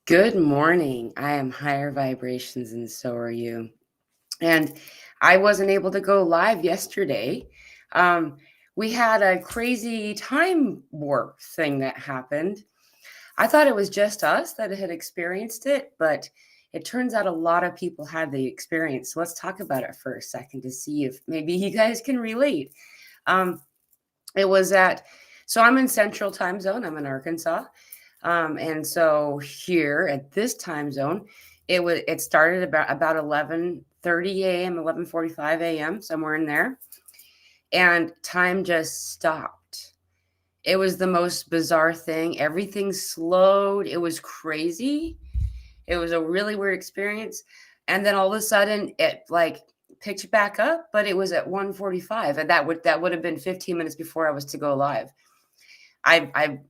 Good morning. I am higher vibrations, and so are you. And I wasn't able to go live yesterday. Um, we had a crazy time warp thing that happened. I thought it was just us that had experienced it, but it turns out a lot of people had the experience. So let's talk about it for a second to see if maybe you guys can relate. Um, it was so I'm in Central Time Zone. I'm in Arkansas. And so here at this time zone, it started about 11:30 a.m., 11:45 a.m., somewhere in there, and time just stopped. It was the most bizarre thing. Everything slowed. It was crazy. It was a really weird experience. And then all of a sudden it like picked back up, but it was at 1:45, and that would have been 15 minutes before I was to go live. I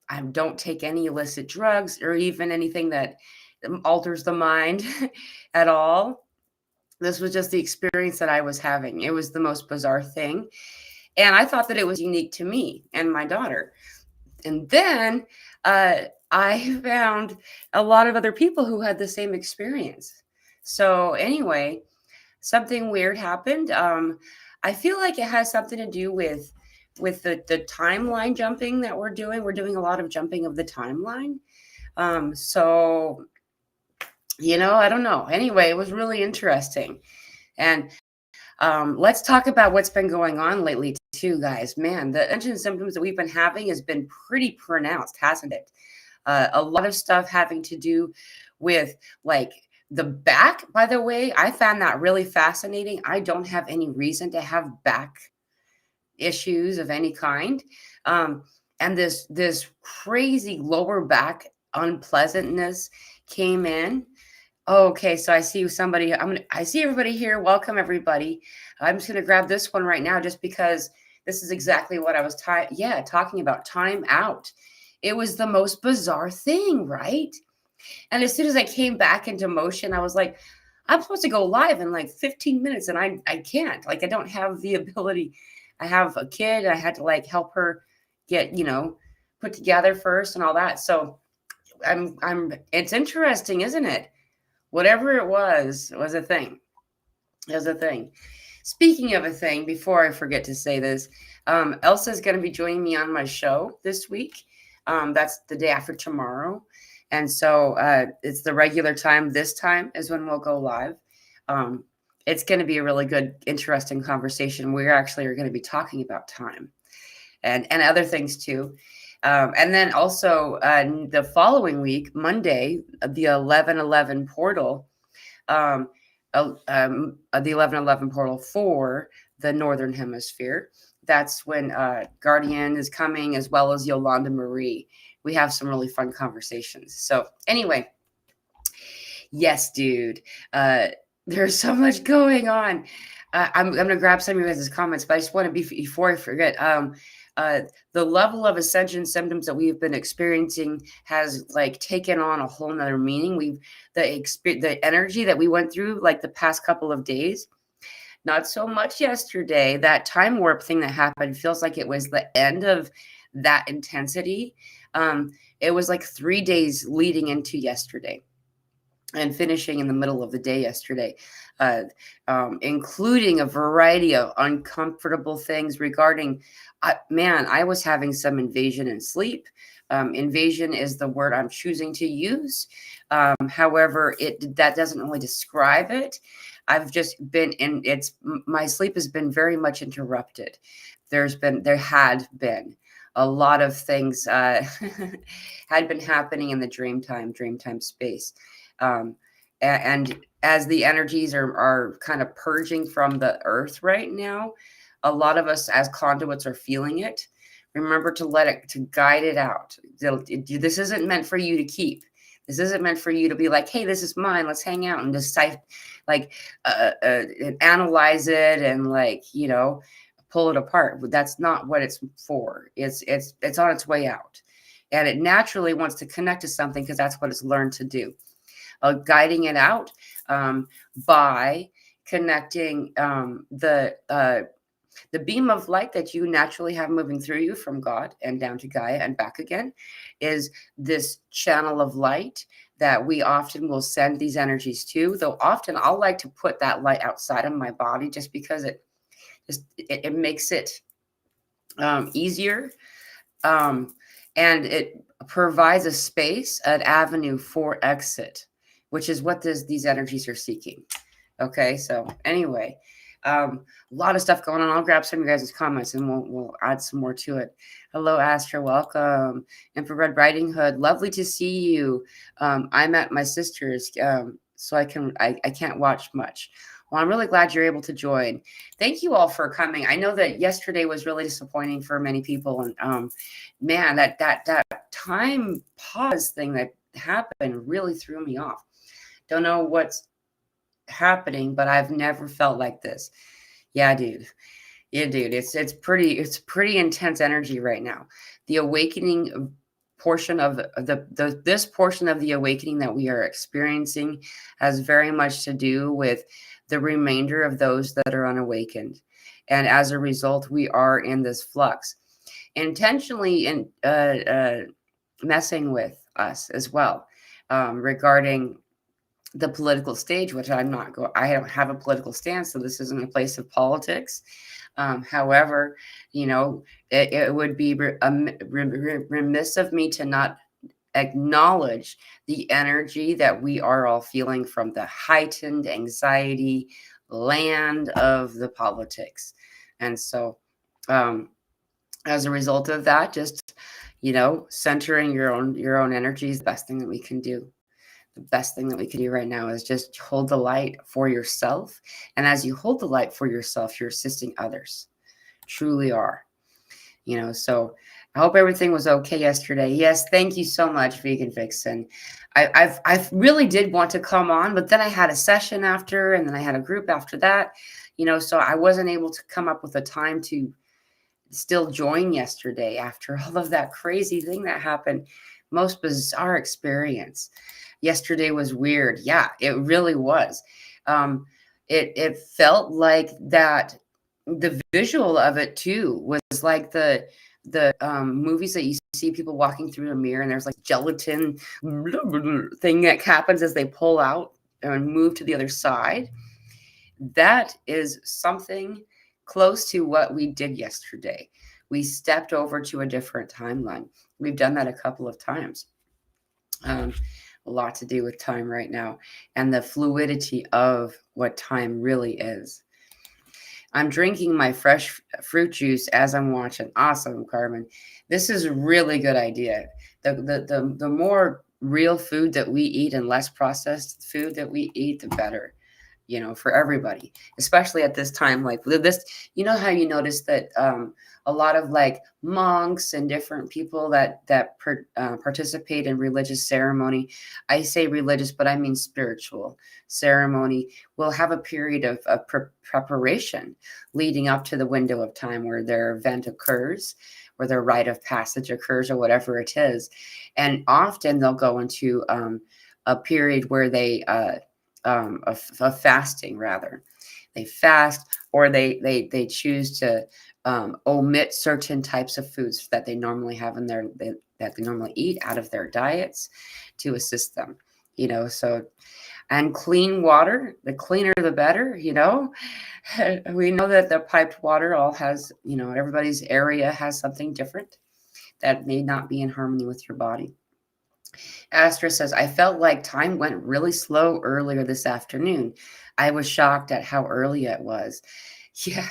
I don't take any illicit drugs or even anything that alters the mind at all. This was just the experience that I was having. It was the most bizarre thing. And I thought that it was unique to me and my daughter. And then I found a lot of other people who had the same experience. So, anyway, something weird happened. I feel like it has something to do with the timeline jumping that we're doing. We're doing a lot of jumping of the timeline. So I don't know. Anyway, it was really interesting. And let's talk about what's been going on lately too, guys. Man, the Ascension symptoms that we've been having has been pretty pronounced, hasn't it? A lot of stuff having to do with like the back. By the way, I found that really fascinating. I don't have any reason to have back issues of any kind. Um, and this crazy lower back unpleasantness came in. Okay, so I see somebody. I see everybody here. Welcome everybody. I'm just gonna grab this one right now, just because this is exactly what I was talking about. Time out. It was the most bizarre thing, right? And as soon as I came back into motion, I was like, I'm supposed to go live in like 15 minutes, and I can't. Like, I don't have the ability. I have a kid. I had to like help her get put together first and all that. So I'm. It's interesting, isn't it? Whatever it was a thing. It was a thing. Speaking of a thing, before I forget to say this, Elsa is going to be joining me on my show this week. That's the day after tomorrow. And so it's the regular time. This time is when we'll go live. Um, it's going to be a really good, interesting conversation. We actually are going to be talking about time and other things too. And then also the following week, Monday, the 11/11 portal, the 11/11 portal for the Northern Hemisphere. That's when Guardian is coming, as well as Yolanda Marie. We have some really fun conversations. So anyway, yes, dude. There's so much going on. I'm going to grab some of your guys' comments, but I just want to before I forget, the level of ascension symptoms that we've been experiencing has like taken on a whole nother meaning. The energy that we went through like the past couple of days, not so much yesterday. That time warp thing that happened feels like it was the end of that intensity. It was like 3 days leading into yesterday and finishing in the middle of the day yesterday, including a variety of uncomfortable things regarding, I was having some invasion in sleep. Invasion is the word I'm choosing to use. However, that doesn't really describe it. I've just been my sleep has been very much interrupted. There had been a lot of things had been happening in the dreamtime space. And as the energies are kind of purging from the earth right now, a lot of us as conduits are feeling it. Remember to guide it out. This isn't meant for you to keep. This isn't meant for you to be like, hey, this is mine. Let's hang out and just analyze it and pull it apart. That's not what it's for. It's on its way out, and it naturally wants to connect to something because that's what it's learned to do. Guiding it out by connecting The beam of light that you naturally have moving through you from God and down to Gaia and back again is this channel of light that we often will send these energies to. Though often I'll like to put that light outside of my body just because it makes it easier, and it provides a space, an avenue for exit, which is what these energies are seeking. Okay, so anyway, a lot of stuff going on. I'll grab some of you guys' comments and we'll add some more to it. Hello, Astra, welcome. Infrared Riding Hood, lovely to see you. I'm at my sister's, so I can't watch much. Well, I'm really glad you're able to join. Thank you all for coming. I know that yesterday was really disappointing for many people, and man, that time pause thing that happened really threw me off. Don't know what's happening, but I've never felt like this. Yeah, dude. Yeah, dude. It's pretty intense energy right now. The awakening portion of this portion of the awakening that we are experiencing has very much to do with the remainder of those that are unawakened. And as a result, we are in this flux, intentionally messing with us as well, regarding the political stage, which I don't have a political stance, so this isn't a place of politics. However, it would be remiss of me to not acknowledge the energy that we are all feeling from the heightened anxiety land of the politics. And so, as a result of that, just, centering your own energy is the best thing that we can do. The best thing that we can do right now is just hold the light for yourself. And as you hold the light for yourself, you're assisting others. Truly are. So I hope everything was okay yesterday. Yes, thank you so much, Vegan Vixen. I really did want to come on, but then I had a session after, and then I had a group after that, so I wasn't able to come up with a time to still join yesterday after all of that crazy thing that happened. Most bizarre experience. Yesterday was weird. Yeah, it really was. It felt like that. The visual of it too was like the movies that you see people walking through a mirror, and there's like gelatin thing that happens as they pull out and move to the other side. That is something close to what we did yesterday. We stepped over to a different timeline. We've done that a couple of times. A lot to do with time right now and the fluidity of what time really is. I'm drinking my fresh fruit juice as I'm watching. Awesome, Carmen. This is a really good idea. The more real food that we eat and less processed food that we eat, the better, for everybody, especially at this time. Like this, how you notice that a lot of like monks and different people that participate in religious ceremony. I say religious, but I mean spiritual ceremony, will have a period of preparation leading up to the window of time where their event occurs, or their rite of passage occurs, or whatever it is. And often they'll go into a period where they of fasting, rather. They fast, or they choose to omit certain types of foods that they normally have in that they normally eat out of their diets to assist them. So, and clean water, the cleaner the better. We know that the piped water all has, everybody's area has something different that may not be in harmony with your body. Astra says, I felt like time went really slow earlier this afternoon. I was shocked at how early it was. Yeah.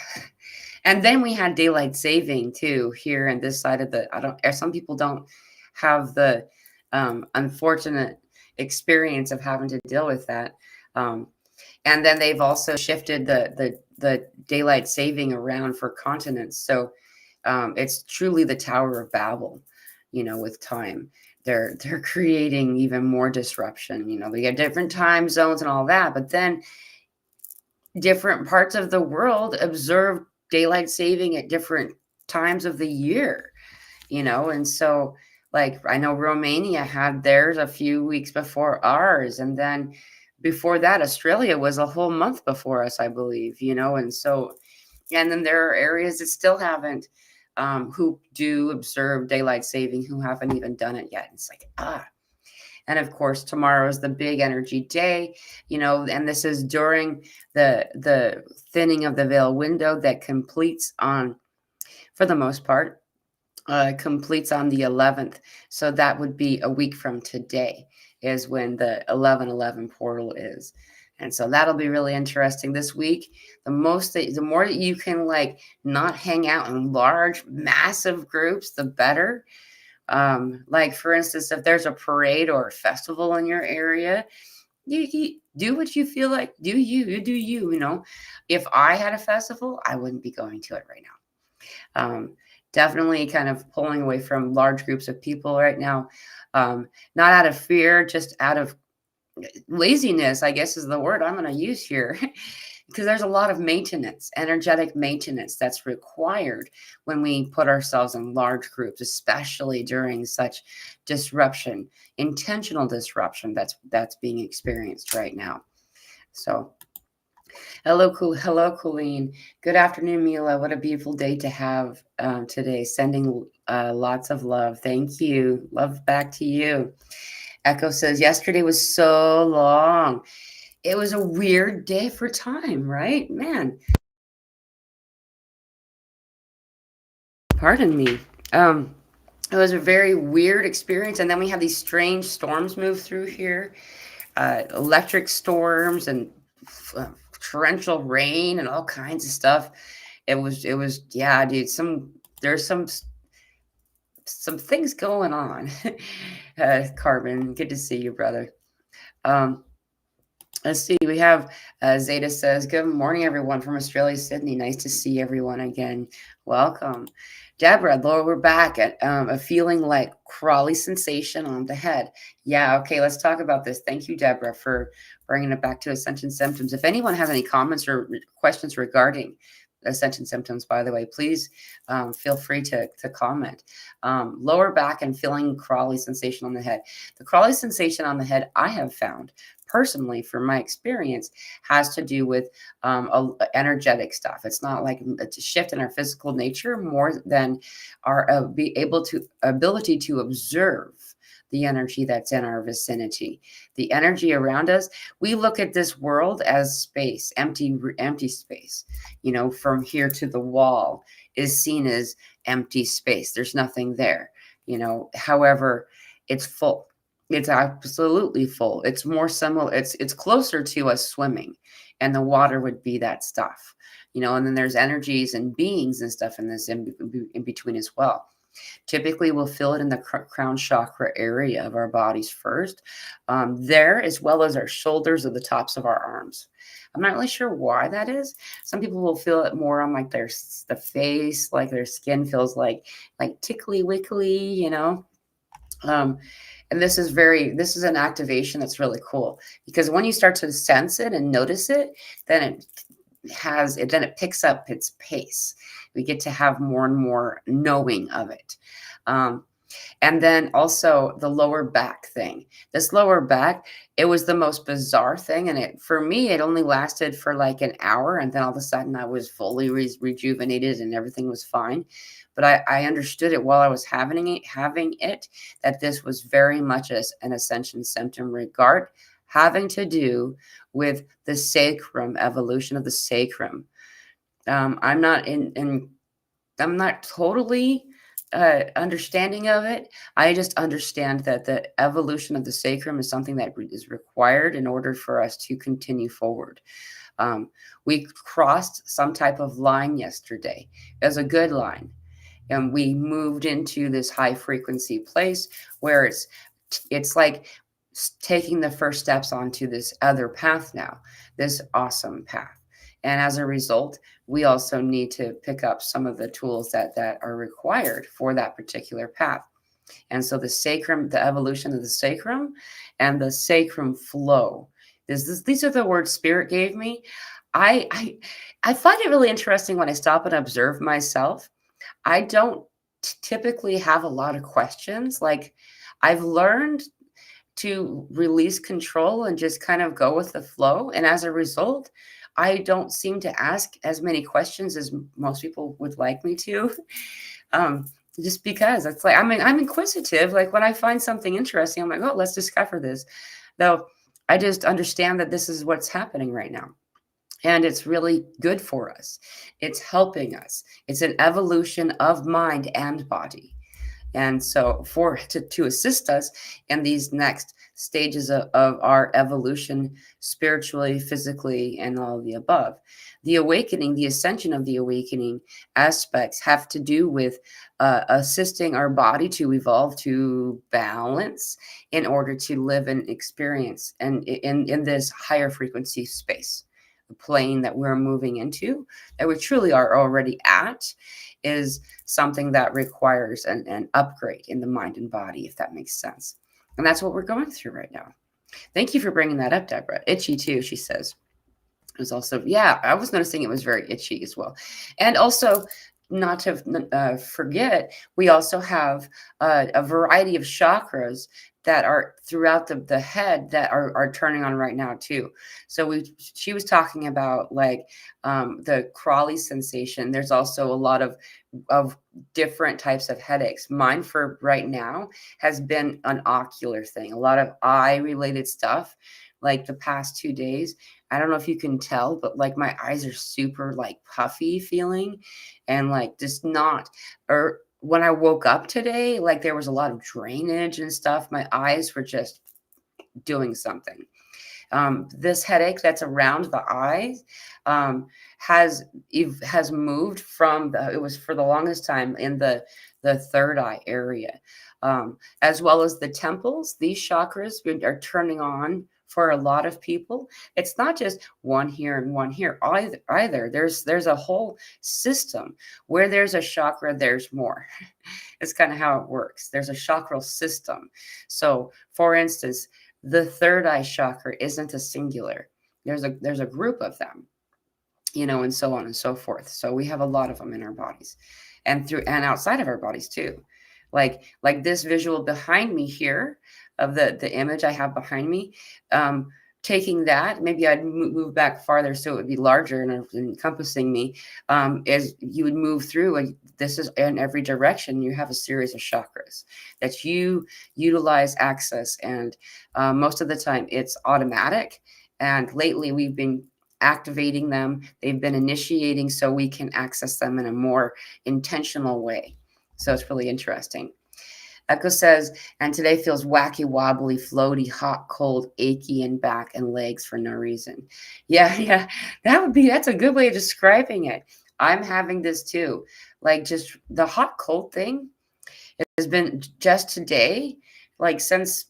And then we had daylight saving too here in this side of some people don't have the unfortunate experience of having to deal with that. And then they've also shifted the daylight saving around for continents. So it's truly the Tower of Babel, with time. They're creating even more disruption. They get different time zones and all that, but then different parts of the world observe daylight saving at different times of the year, and so like I know Romania had theirs a few weeks before ours, and then before that Australia was a whole month before us, I believe, and so And then there are areas that still haven't, who do observe daylight saving, who haven't even done it yet. It's like, and of course, tomorrow is the big energy day, and this is during the thinning of the veil window that completes on, for the most part, completes on the 11th. So that would be a week from today is when the 11/11 portal is. And so that'll be really interesting this week. The more that you can like not hang out in large, massive groups, the better. Like for instance, if there's a parade or a festival in your area, you do what you feel like. You do you. If I had a festival, I wouldn't be going to it right now. Definitely kind of pulling away from large groups of people right now. Not out of fear, just out of laziness, I guess is the word I'm going to use here. Because there's a lot of maintenance, energetic maintenance that's required when we put ourselves in large groups, especially during such disruption, intentional disruption that's being experienced right now. So hello, Colleen. Good afternoon, Mila. What a beautiful day to have today. Sending lots of love. Thank you. Love back to you. Echo says, yesterday was so long. It was a weird day for time, right? Man. Pardon me. It was a very weird experience. And then we had these strange storms move through here, electric storms and torrential rain and all kinds of stuff. It was, yeah, dude. There's some things going on. Carbon, good to see you, brother. Let's see. We have Zeta says, good morning, everyone from Australia, Sydney. Nice to see everyone again. Welcome. Deborah, Laura, we're back at a feeling like crawly sensation on the head. Yeah, okay, let's talk about this. Thank you, Deborah, for bringing it back to Ascension Symptoms. If anyone has any comments or questions regarding Ascension Symptoms, by the way, please feel free to comment. Lower back and feeling crawly sensation on the head. The crawly sensation on the head, I have found personally, from my experience, has to do with energetic stuff. It's not like it's a shift in our physical nature more than our ability to observe the energy that's in our vicinity, the energy around us. We look at this world as space, empty space. From here to the wall is seen as empty space. There's nothing there. However, it's full. It's absolutely full. It's more similar. It's closer to us swimming, and the water would be that stuff, And then there's energies and beings and stuff in this in between as well. Typically, we'll feel it in the crown chakra area of our bodies first, there as well as our shoulders or the tops of our arms. I'm not really sure why that is. Some people will feel it more on like the face, like their skin feels like tickly wickly, And this is an activation that's really cool, because when you start to sense it and notice it, then it picks up its pace. We get to have more and more knowing of it. And then also the lower back thing. This lower back, it was the most bizarre thing. And for me, it only lasted for like an hour. And then all of a sudden I was fully rejuvenated and everything was fine. But I understood it while I was having it, that this was very much an ascension symptom having to do with the sacrum, evolution of the sacrum. I'm not totally understanding of it. I just understand that the evolution of the sacrum is something that is required in order for us to continue forward. We crossed some type of line yesterday. It was a good line. And we moved into this high frequency place where it's like taking the first steps onto this other path now, this awesome path. And as a result, we also need to pick up some of the tools that are required for that particular path. And so the sacrum, the evolution of the sacrum and the sacrum flow. These are the words Spirit gave me. I find it really interesting when I stop and observe myself. I don't typically have a lot of questions. Like, I've learned to release control and just kind of go with the flow. And as a result, I don't seem to ask as many questions as most people would like me to. Um, just because it's like, I mean, I'm inquisitive. Like when I find something interesting, I'm like, oh, let's discover this. Though I just understand that this is what's happening right now. And it's really good for us. It's helping us. It's an evolution of mind and body. And so to assist us in these next stages of our evolution, spiritually, physically, and all of the above, the awakening, the ascension of the awakening aspects have to do with assisting our body to evolve to balance in order to live and experience and in this higher frequency space. The plane that we're moving into, that we truly are already at, is something that requires an upgrade in the mind and body, if that makes sense. And that's what we're going through right now. Thank you for bringing that up, Deborah. Itchy too, she says. It was also, yeah, I was noticing it was very itchy as well. And also, not to forget, we also have a variety of chakras that are throughout the head that are turning on right now too. So she was talking about like the crawly sensation. There's also a lot of different types of headaches. Mine for right now has been an ocular thing, a lot of eye related stuff. Like the past 2 days, I don't know if you can tell, but like my eyes are super like puffy feeling, and like just not, or when I woke up today, like there was a lot of drainage and stuff. My eyes were just doing something. This headache that's around the eyes um, has moved from it was for the longest time in the third eye area, as well as the temples. These chakras are turning on for a lot of people. It's not just one here and one here either. There's a whole system. Where there's a chakra, there's more. It's kind of how it works. There's a chakral system. So for instance, the third eye chakra isn't a singular. There's a group of them, and so on and so forth. So we have a lot of them in our bodies, and through and outside of our bodies too. Like this visual behind me here of the image I have behind me. Taking that, maybe I'd move back farther so it would be larger and encompassing me. As you would move through, and this is in every direction, you have a series of chakras that you utilize, access, and most of the time it's automatic. And lately we've been activating them. They've been initiating so we can access them in a more intentional way. So it's really interesting. Echo says, and today feels wacky, wobbly, floaty, hot, cold, achy in back and legs for no reason. Yeah, that's a good way of describing it. I'm having this too. Like just the hot, cold thing has been just today, like since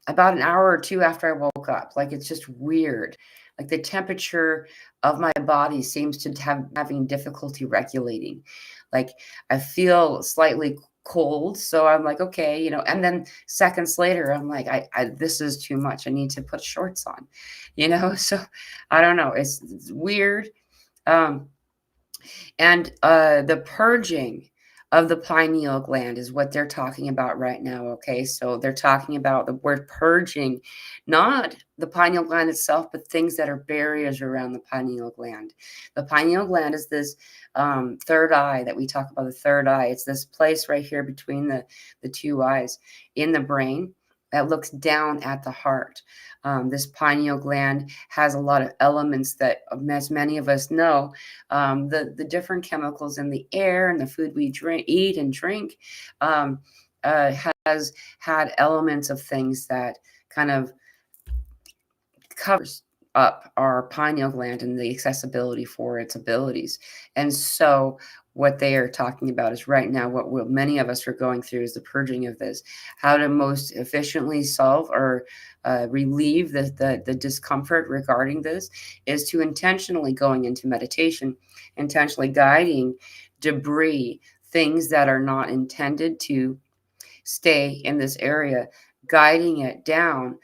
about an hour or two after I woke up. Like it's just weird. Like the temperature of my body seems to having difficulty regulating. Like I feel slightly cold, so I'm like, okay, and then seconds later I'm like, I this is too much, I need to put shorts on. So I don't know, it's weird. And the purging of the pineal gland is what they're talking about right now. Okay, so they're talking about the word purging, not the pineal gland itself, but things that are barriers around the pineal gland. The pineal gland is this third eye that we talk about. The third eye, it's this place right here between the two eyes in the brain that looks down at the heart. This pineal gland has a lot of elements that, as many of us know, the different chemicals in the air and the food we eat and drink has had elements of things that kind of covers up our pineal gland and the accessibility for its abilities. And so what they are talking about is right now what many of us are going through is the purging of this, how to most efficiently solve or relieve the discomfort regarding this is to intentionally going into meditation, intentionally guiding debris, things that are not intended to stay in this area, guiding it down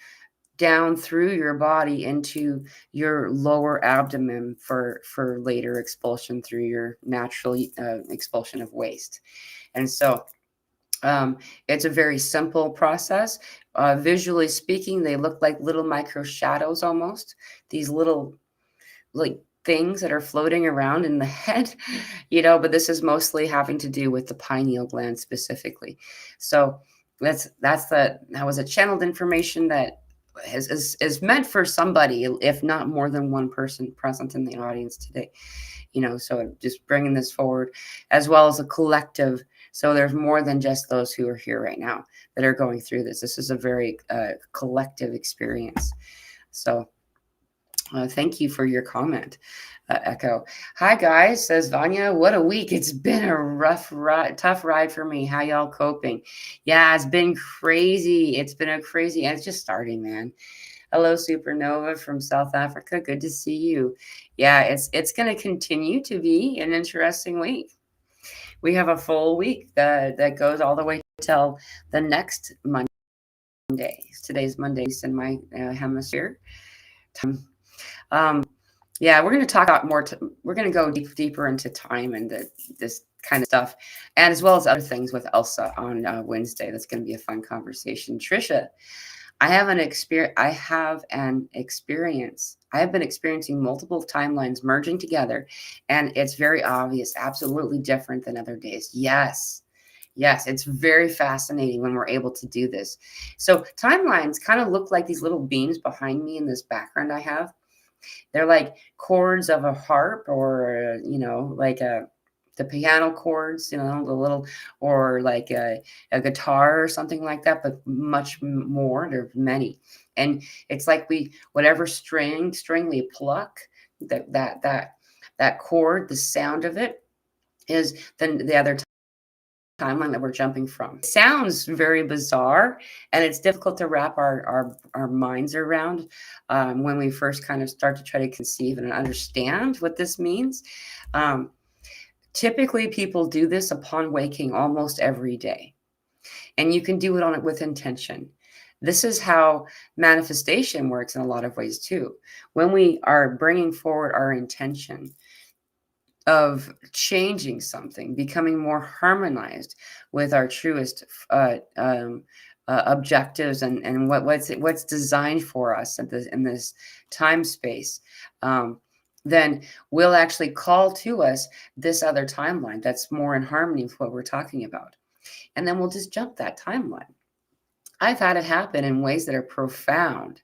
through your body into your lower abdomen for later expulsion through your natural expulsion of waste. And so it's a very simple process. Visually speaking, they look like little micro shadows almost. These little like things that are floating around in the head, but this is mostly having to do with the pineal gland specifically. So that was a channeled information that is meant for somebody, if not more than one person present in the audience today. So just bringing this forward as well as a collective. So there's more than just those who are here right now that are going through this. This is a very collective experience. So thank you for your comment, Echo. Hi, guys, says Vanya. What a week. It's been a rough ride, tough ride for me. How y'all coping? Yeah, it's been crazy. It's been a crazy, and it's just starting, man. Hello, Supernova from South Africa. Good to see you. Yeah, it's going to continue to be an interesting week. We have a full week that goes all the way till the next Monday. Today's Monday in my hemisphere. Yeah, we're going to talk about more. We're going to go deeper into time and this kind of stuff, and as well as other things with Elsa on Wednesday. That's going to be a fun conversation. Trisha, I have an experience. I have been experiencing multiple timelines merging together, and it's very obvious, absolutely different than other days. Yes. Yes, it's very fascinating when we're able to do this. So timelines kind of look like these little beams behind me in this background I have. They're like chords of a harp, or like the piano chords, the little, or like a guitar or something like that, but much more. There's many, and it's like whatever string we pluck, that chord, the sound of it is then the other timeline that we're jumping from. It sounds very bizarre, and it's difficult to wrap our minds around when we first kind of start to try to conceive and understand what this means. Typically, people do this upon waking almost every day, and you can do it with intention. This is how manifestation works in a lot of ways too. When we are bringing forward our intention of changing something, becoming more harmonized with our truest objectives and what's designed for us in this time space, then we'll actually call to us this other timeline that's more in harmony with what we're talking about, and then we'll just jump that timeline. I've had it happen in ways that are profound,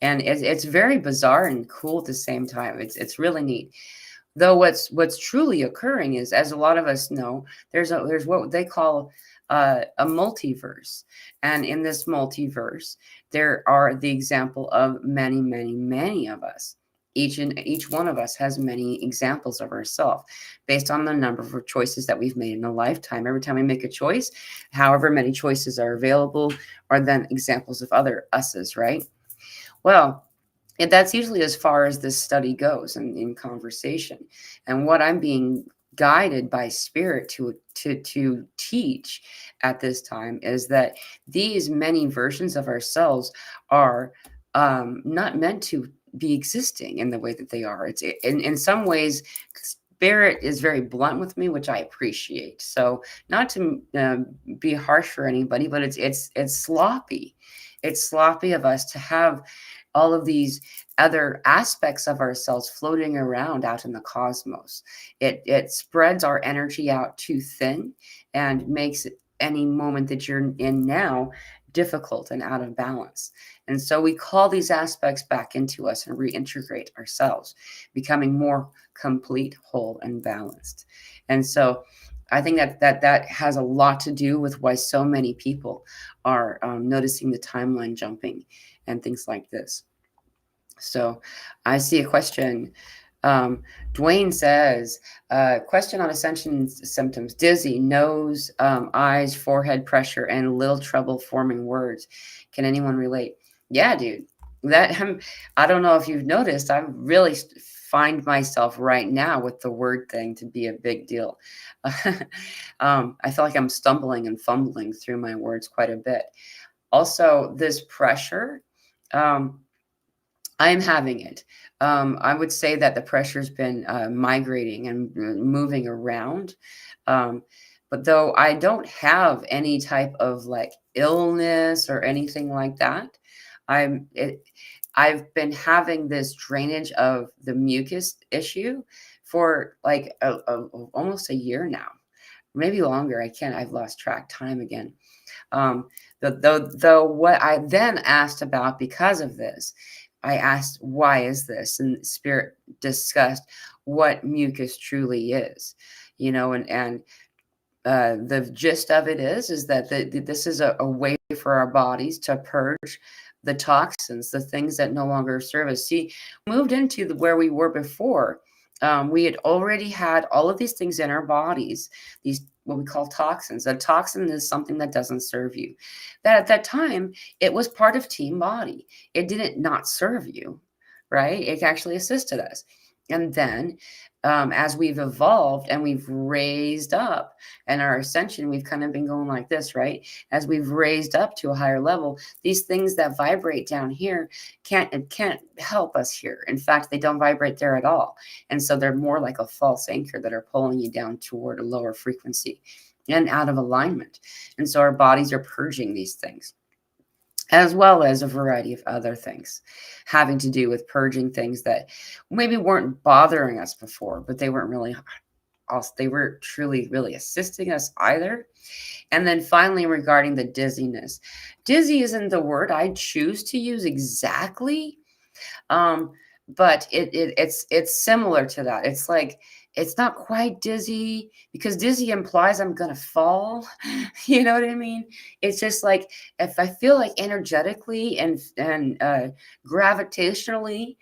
and it's very bizarre and cool at the same time. It's really neat. Though what's truly occurring is, as a lot of us know, there's what they call a multiverse, and in this multiverse, there are the example of many, many, many of us. Each one of us has many examples of ourselves based on the number of choices that we've made in a lifetime. Every time we make a choice, however many choices are available, are then examples of other us's, right? Well, and that's usually as far as this study goes in conversation. And what I'm being guided by spirit to teach at this time is that these many versions of ourselves are not meant to be existing in the way that they are. It's in some ways, spirit is very blunt with me, which I appreciate. So not to be harsh for anybody, but it's sloppy. It's sloppy of us to have all of these other aspects of ourselves floating around out in the cosmos. It spreads our energy out too thin and makes any moment that you're in now difficult and out of balance. And so we call these aspects back into us and reintegrate ourselves, becoming more complete, whole, and balanced. And so I think that has a lot to do with why so many people are noticing the timeline jumping and things like this. So I see a question. Dwayne says, question on Ascension symptoms: dizzy, nose, eyes, forehead pressure, and little trouble forming words. Can anyone relate? Yeah, dude. I don't know if you've noticed, I really find myself right now with the word thing to be a big deal. I feel like I'm stumbling and fumbling through my words quite a bit. Also, this pressure, I'm having it. I would say that the pressure's been migrating and moving around. But though I don't have any type of like illness or anything like that, I'm it, I've been having this drainage of the mucus issue for like almost a year now, maybe longer. I've lost track time again. Um, though what I then asked about because of this, I asked, why is this? And Spirit discussed what mucus truly is, and the gist of it is that this is a way for our bodies to purge the toxins, the things that no longer serve us. See, moved into where we were before. We had already had all of these things in our bodies, these what we call toxins. A toxin is something that doesn't serve you. That at that time, it was part of team body. It didn't not serve you, right? It actually assisted us. And then as we've evolved and we've raised up, and our ascension, we've kind of been going like this, right? As we've raised up to a higher level, these things that vibrate down here can't help us here. In fact, they don't vibrate there at all. And so they're more like a false anchor that are pulling you down toward a lower frequency and out of alignment. And so our bodies are purging these things, as well as a variety of other things having to do with purging things that maybe weren't bothering us before, but they weren't really also, they were truly really assisting us either. And then finally, regarding the dizziness, dizzy isn't the word I choose to use exactly, um, but it's similar to that. It's like it's not quite dizzy because dizzy implies I'm gonna fall. You know what I mean? It's just like if I feel like energetically and gravitationally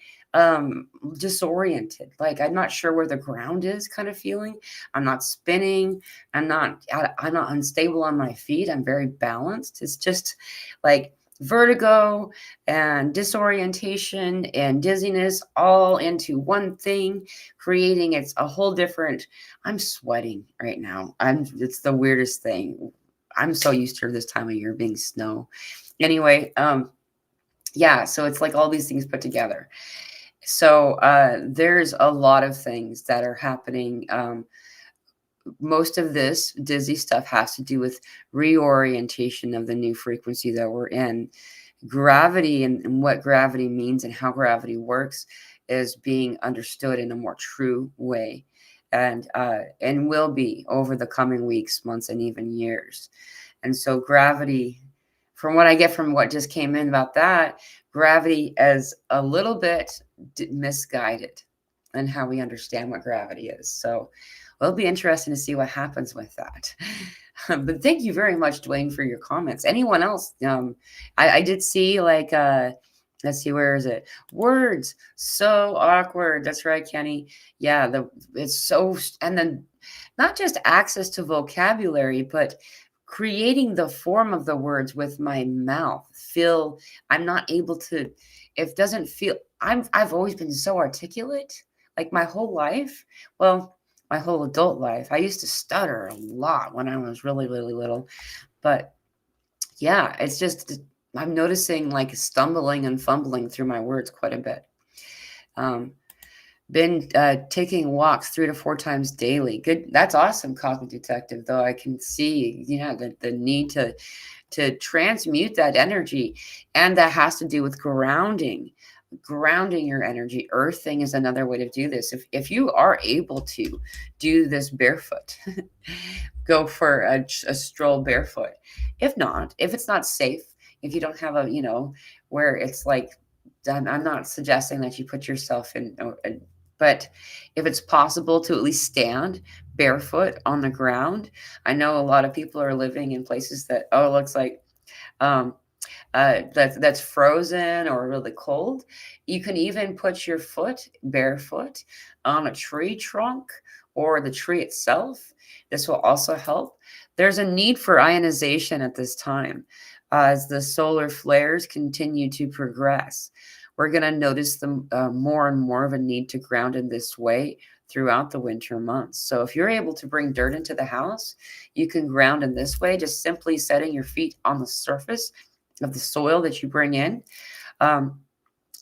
disoriented, like I'm not sure where the ground is, kind of feeling. I'm not spinning. I'm not unstable on my feet. I'm very balanced. It's just like vertigo and disorientation and dizziness all into one thing, creating it's a whole different. I'm sweating right now. It's the weirdest thing. I'm so used to this time of year being snow. Anyway, yeah, so it's like all these things put together. So there's a lot of things that are happening. Most of this dizzy stuff has to do with reorientation of the new frequency that we're in. Gravity and what gravity means and how gravity works is being understood in a more true way, and will be over the coming weeks, months, and even years. And so gravity, from what I get from what just came in about that, gravity is a little bit misguided in how we understand what gravity is. So it'll be interesting to see what happens with that. But thank you very much, Dwayne, for your comments. Anyone else? I did see like let's see, where is it? Words so awkward. That's right, Kenny. Yeah, it's so, and then not just access to vocabulary, but creating the form of the words with my mouth. Feel I'm not able to. It doesn't feel. I've always been so articulate, like my whole life. Well, my whole adult life. I used to stutter a lot when I was really, really little. But yeah, it's just, I'm noticing like stumbling and fumbling through my words quite a bit. Been taking walks 3 to 4 times daily. Good. That's awesome, Cosmic Detective, though I can see, the need to transmute that energy. And that has to do with grounding your energy. Earthing is another way to do this. If you are able to do this barefoot, go for a stroll barefoot. If not, if it's not safe, if you don't have where it's like, I'm not suggesting that you put yourself in, but if it's possible to at least stand barefoot on the ground. I know a lot of people are living in places that, it looks like that's frozen or really cold. You can even put your foot barefoot on a tree trunk or the tree itself. This will also help. There's a need for ionization at this time as the solar flares continue to progress. We're going to notice more and more of a need to ground in this way throughout the winter months. So if you're able to bring dirt into the house, you can ground in this way, just simply setting your feet on the surface of the soil that you bring in.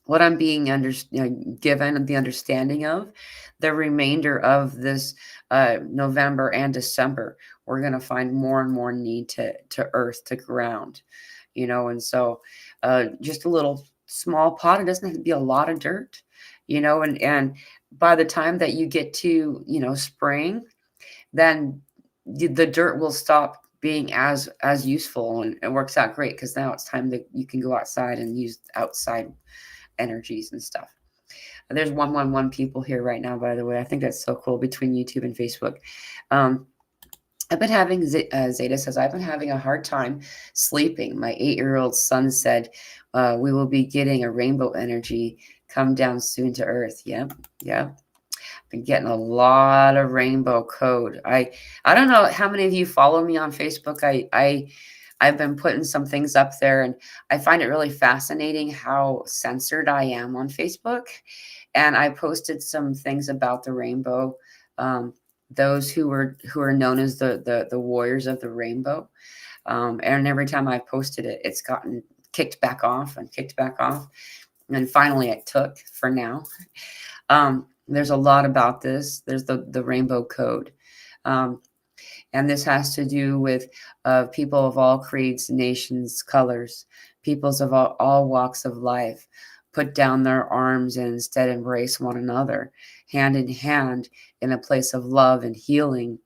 What I'm being given the understanding of, the remainder of this November and December, we're going to find more and more need to earth, to ground, and so just a little small pot. It doesn't have to be a lot of dirt, and by the time that you get to, spring, then the dirt will stop being as useful, and it works out great because now it's time that you can go outside and use outside energies and stuff. There's 111 people here right now, by the way. I think that's so cool between YouTube and Facebook. I've been having, Zeta says, I've been having a hard time sleeping. My 8-year-old son said, we will be getting a rainbow energy come down soon to Earth. Yep, yep. Been getting a lot of rainbow code. I don't know how many of you follow me on Facebook. I've been putting some things up there, and I find it really fascinating how censored I am on Facebook. And I posted some things about the rainbow. Those who are known as the warriors of the rainbow. And every time I posted it, it's gotten kicked back off and kicked back off. And finally it took for now. There's a lot about this. There's the rainbow code. And this has to do with people of all creeds, nations, colors, peoples of all walks of life. Put down their arms and instead embrace one another, hand in hand, in a place of love and healing,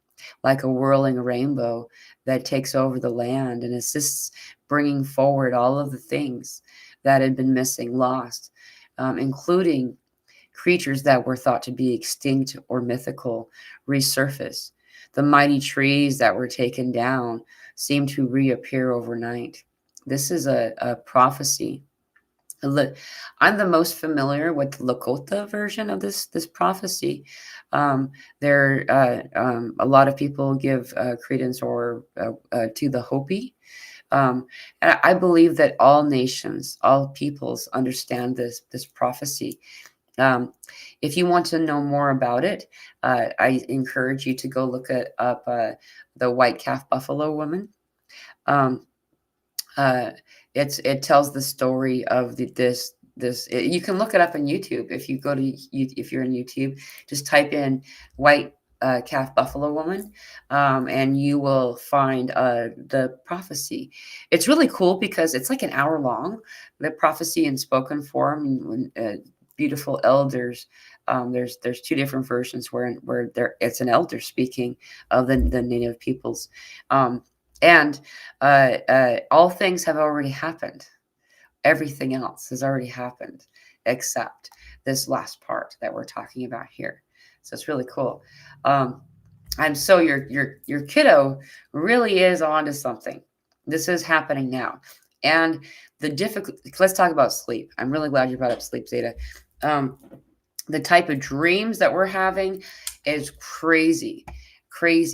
like a whirling rainbow that takes over the land and assists bringing forward all of the things that had been missing, lost, including creatures that were thought to be extinct or mythical resurface. The mighty trees that were taken down seem to reappear overnight. This is a prophecy. I'm the most familiar with the Lakota version of this prophecy. A lot of people give credence or to the Hopi. And I believe that all nations, all peoples understand this prophecy. If you want to know more about it, I encourage you to go look up the white calf buffalo woman. It tells the story of this. You can look it up on YouTube. If you're in YouTube, just type in white calf buffalo woman, and you will find the prophecy. It's really cool because it's like an hour long, the prophecy in spoken form. Beautiful elders. There's two different versions where it's an elder speaking of the native peoples. And all things have already happened. Everything else has already happened except this last part that we're talking about here. So it's really cool. So your kiddo really is onto something. This is happening now. And let's talk about sleep. I'm really glad you brought up sleep, Zeta. The type of dreams that we're having is crazy.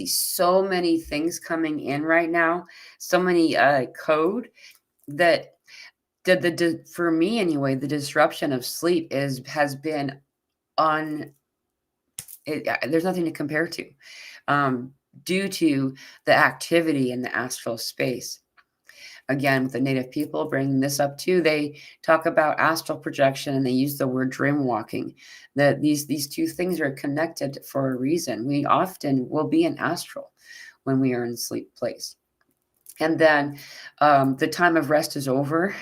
So many things coming in right now, so many code that for me anyway, the disruption of sleep has been there's nothing to compare to, due to the activity in the astral space. Again, with the native people bringing this up too, they talk about astral projection and they use the word dream walking. That these two things are connected for a reason. We often will be in astral when we are in sleep place. And then the time of rest is over.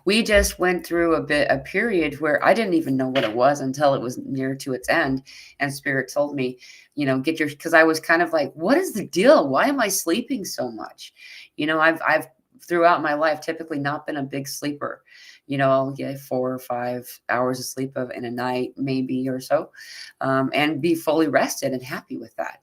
We just went through a period where I didn't even know what it was until it was near to its end. And Spirit told me, because I was kind of like, what is the deal? Why am I sleeping so much? I've throughout my life typically not been a big sleeper. I'll get 4 or 5 hours of sleep in a night, maybe or so, and be fully rested and happy with that.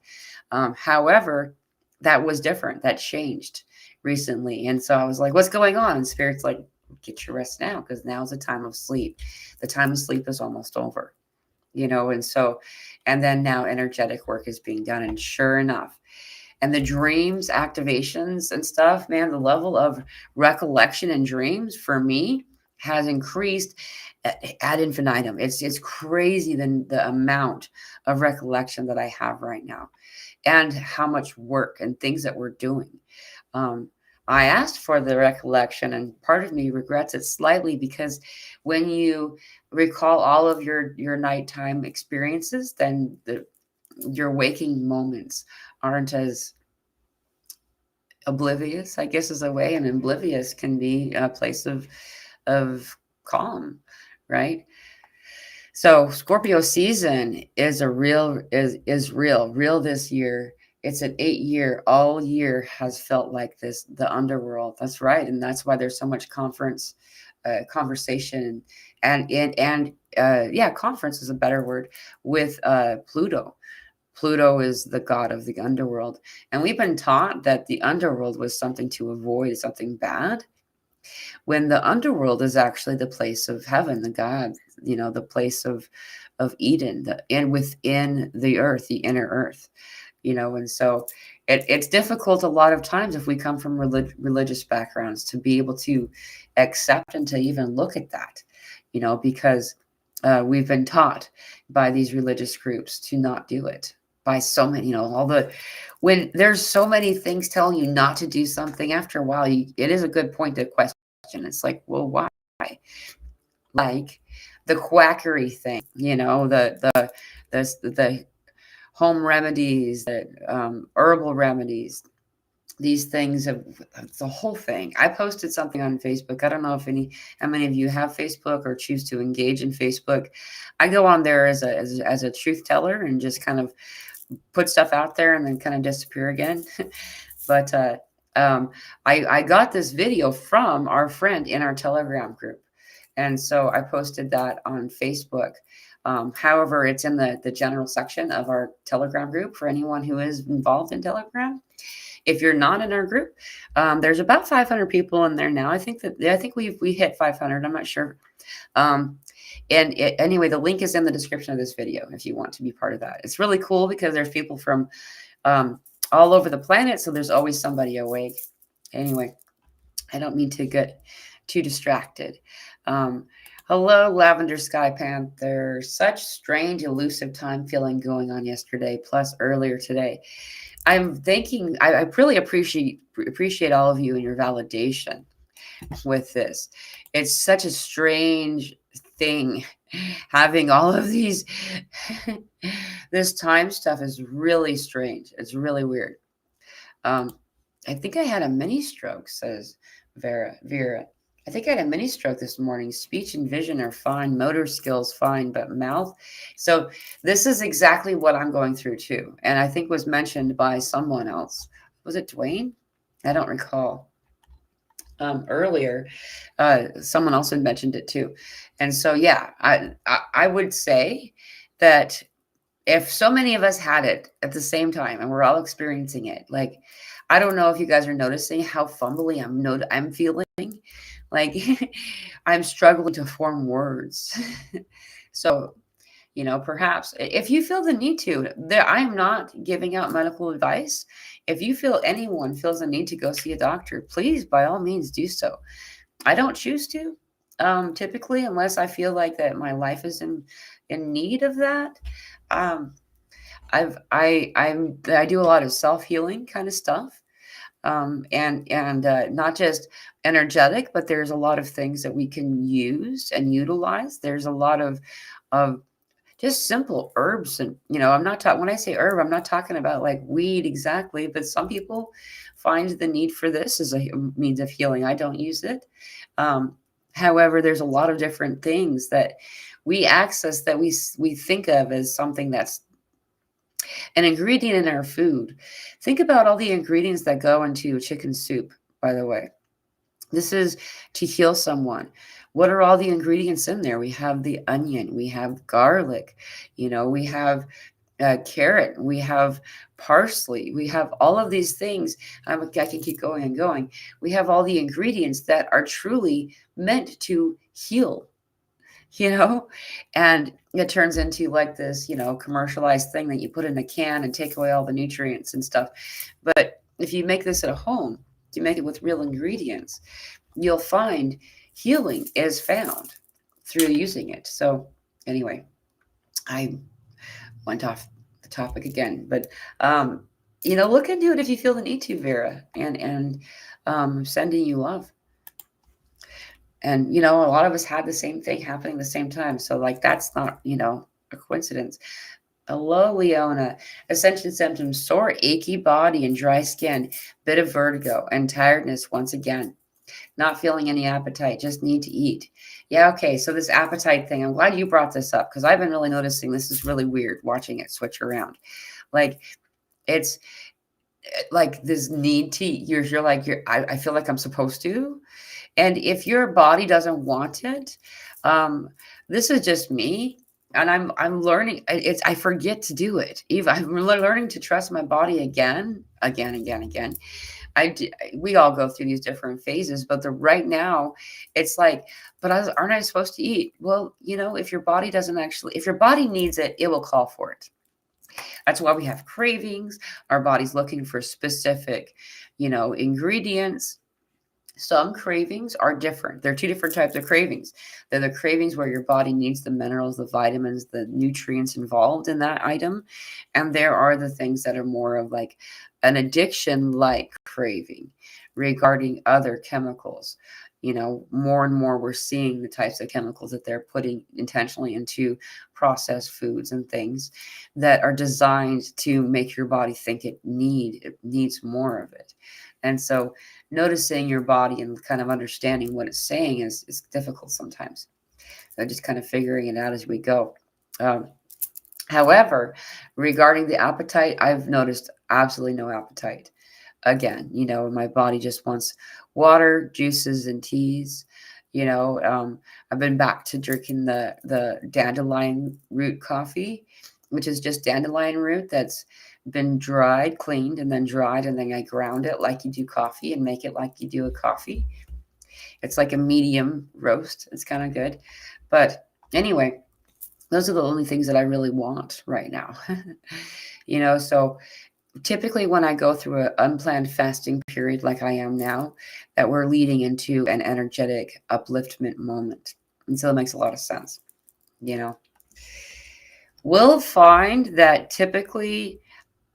However, that was different. That changed recently. And so I was like, what's going on? And Spirit's like, get your rest now, because now's the time of sleep. The time of sleep is almost over, and then now energetic work is being done. And sure enough, and the dreams, activations and stuff, man, the level of recollection and dreams for me has increased ad infinitum. It's crazy the amount of recollection that I have right now, and how much work and things that we're doing. I asked for the recollection, and part of me regrets it slightly, because when you recall all of your nighttime experiences, then your waking moments aren't as oblivious, I guess is a way. And oblivious can be a place of calm, right? So Scorpio season is real this year. It's an 8 year, all year has felt like this, the underworld. That's right. And that's why there's so much conversation and conference is a better word with Pluto. Pluto is the god of the underworld. And we've been taught that the underworld was something to avoid, something bad, when the underworld is actually the place of heaven, the God, the place of Eden, and within the earth, the inner earth, and so it's difficult a lot of times if we come from religious backgrounds to be able to accept and to even look at that, because we've been taught by these religious groups to not do it by so many, when there's so many things telling you not to do something, after a while, it is a good point to question. It's like, well, why? Like the quackery thing, the home remedies, the herbal remedies, these things of the whole thing. I posted something on Facebook. I don't know how many of you have Facebook or choose to engage in Facebook. I go on there as a truth teller and just kind of put stuff out there and then kind of disappear again. But I got this video from our friend in our Telegram group. And so I posted that on Facebook. However, it's in the general section of our Telegram group for anyone who is involved in Telegram. If you're not in our group, there's about 500 people in there now. I think we hit 500. I'm not sure. Anyway, the link is in the description of this video if you want to be part of that. It's really cool because there's people from all over the planet, so there's always somebody awake. Anyway, I don't mean to get too distracted. Hello, Lavender Sky Panther. Such strange, elusive time feeling going on yesterday, plus earlier today. I'm thinking I really appreciate all of you and your validation with this. It's such a strange thing having all of these. This time stuff is really strange. It's really weird. I think I had a mini stroke, says Vera. I think I had a mini stroke this morning. Speech and vision are fine, motor skills fine, but mouth. So this is exactly what I'm going through too. And I think was mentioned by someone else. Was it Dwayne? I don't recall. Earlier, someone else had mentioned it too. And so, yeah, I would say that if so many of us had it at the same time and we're all experiencing it, like, I don't know if you guys are noticing how fumbly I'm feeling. Like I'm struggling to form words. So, perhaps if you feel the need to, I'm not giving out medical advice. If you feel anyone feels the need to go see a doctor, please, by all means, do so. I don't choose to, typically, unless I feel like that my life is in need of that. I do a lot of self-healing kind of stuff. And not just energetic, but there's a lot of things that we can use and utilize. There's a lot of just simple herbs, and I'm not talking when I say herb, I'm not talking about like weed exactly, but some people find the need for this as a means of healing. I don't use it. However, there's a lot of different things that we access that we think of as something that's an ingredient in our food. Think about all the ingredients that go into chicken soup, by the way. This is to heal someone. What are all the ingredients in there? We have the onion, we have garlic, we have carrot, we have parsley, we have all of these things. I can keep going and going. We have all the ingredients that are truly meant to heal, and it turns into like this, commercialized thing that you put in a can and take away all the nutrients and stuff. But if you make this at home, you make it with real ingredients, you'll find healing is found through using it. So anyway, I went off the topic again, but look into it if you feel the need to, Vera, and sending you love. And a lot of us had the same thing happening at the same time, so like that's not a coincidence. Hello, Leona. Ascension symptoms: sore, achy body and dry skin, bit of vertigo and tiredness once again. Not feeling any appetite, just need to eat. Yeah, okay. So this appetite thing, I'm glad you brought this up because I've been really noticing this is really weird watching it switch around. Like it's like this need to you're like I feel like I'm supposed to. And if your body doesn't want it, um, this is just me. And I'm learning. I forget to do it. Even I'm learning to trust my body again. We all go through these different phases, but the right now, it's like, but aren't I supposed to eat? Well, if your body doesn't actually, if your body needs it, it will call for it. That's why we have cravings. Our body's looking for specific, ingredients. Some cravings are different. There are two different types of cravings. They're the cravings where your body needs the minerals, the vitamins, the nutrients involved in that item. And there are the things that are more of like an addiction like craving regarding other chemicals. More and more we're seeing the types of chemicals that they're putting intentionally into processed foods and things that are designed to make your body think it needs more of it. And so noticing your body and kind of understanding what it's saying is difficult sometimes. So just kind of figuring it out as we go. Um, However, regarding the appetite, I've noticed absolutely no appetite. Again, my body just wants water, juices, and teas. I've been back to drinking the dandelion root coffee, which is just dandelion root that's been dried, cleaned, and then dried, and then I ground it like you do coffee and make it like you do a coffee. It's like a medium roast. It's kind of good. But anyway, those are the only things that I really want right now. So typically when I go through an unplanned fasting period like I am now, that we're leading into an energetic upliftment moment. And so it makes a lot of sense. We'll find that typically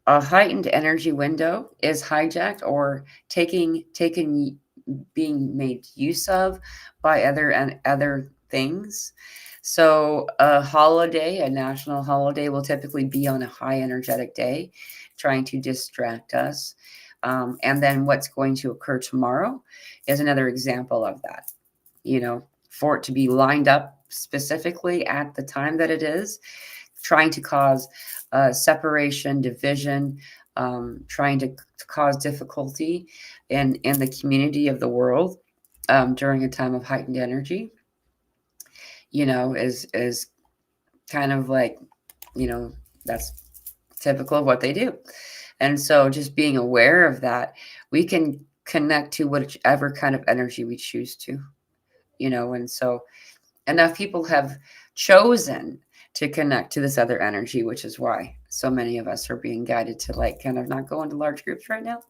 a heightened energy window is hijacked or taken being made use of by other things. So a national holiday will typically be on a high energetic day, trying to distract us. And then what's going to occur tomorrow is another example of that. For it to be lined up specifically at the time that it is, trying to cause separation, division, trying to cause difficulty in the community of the world during a time of heightened energy, is kind of like, that's typical of what they do. And so just being aware of that, we can connect to whichever kind of energy we choose to, and so enough people have chosen to connect to this other energy, which is why so many of us are being guided to like kind of not go into large groups right now.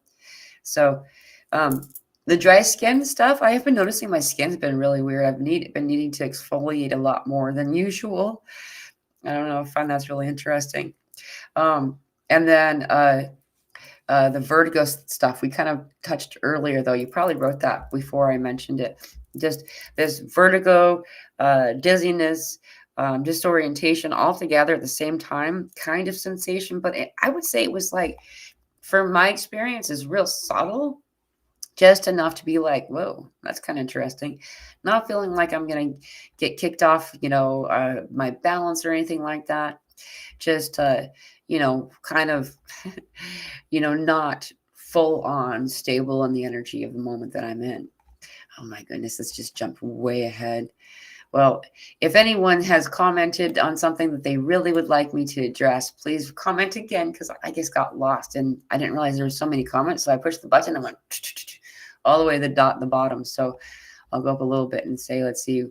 So the dry skin stuff, I have been noticing my skin's been really weird. I've been needing to exfoliate a lot more than usual. I don't know, I find that's really interesting. And then the vertigo stuff we kind of touched earlier, though. You probably wrote that before I mentioned it. Just this vertigo, dizziness, disorientation all together at the same time kind of sensation. But I would say it was like, from my experience, is real subtle. Just enough to be like, whoa, that's kind of interesting. Not feeling like I'm going to get kicked off, my balance or anything like that. Just, kind of, not full on stable in the energy of the moment that I'm in. Oh my goodness, let's just jump way ahead. Well, if anyone has commented on something that they really would like me to address, please comment again, because I just got lost and I didn't realize there were so many comments. So I pushed the button and went all the way to the bottom. So I'll go up a little bit and say, let's see.